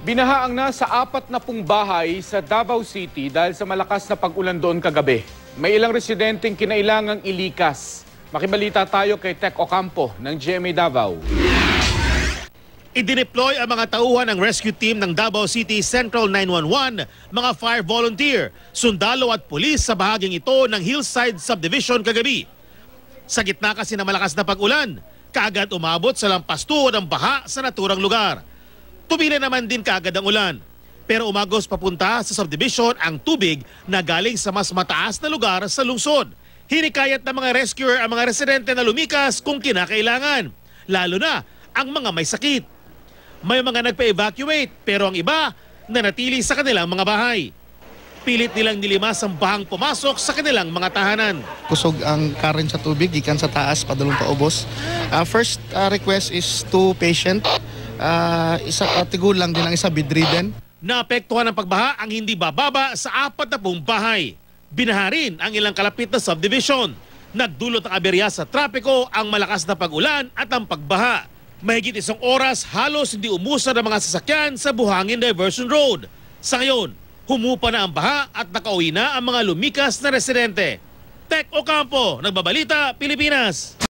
Binaha ang nasa 40 bahay sa Davao City dahil sa malakas na pag-ulan doon kagabi. May ilang residenteng kinailangang ilikas. Makibalita tayo kay Tech Ocampo ng GMA Davao. Idineploy ang mga tauhan ng rescue team ng Davao City Central 911, mga fire volunteer, sundalo at pulis sa bahaging ito ng Hillside Subdivision kagabi. Sa gitna kasi ng malakas na pag-ulan, kaagad umabot sa lampastuhod ang baha sa naturang lugar. Tumila naman din kaagad ang ulan. Pero umagos papunta sa subdivision ang tubig na galing sa mas mataas na lugar sa lungsod. Hinikayat ng mga rescuer ang mga residente na lumikas kung kinakailangan, lalo na ang mga may sakit. May mga nagpa-evacuate pero ang iba nanatili sa kanilang mga bahay. Pilit nilang nilimas ang bahang pumasok sa kanilang mga tahanan. Kusog ang current sa tubig, gikan sa taas, padulong paubos. First request is to patient. Isa tigulang din ang isa bedridden. Naapektuhan ng pagbaha ang hindi bababa sa 40 bahay. Binaha rin ang ilang kalapit na subdivision. Nagdulot ng aberya sa trapiko ang malakas na pag-ulan at ang pagbaha. Mahigit 1 oras halos hindi umusad ang mga sasakyan sa Buhangin Diversion Road. Sa ngayon, humupa na ang baha at nakauwi na ang mga lumikas na residente. Tech Ocampo, Nagbabalita, Pilipinas.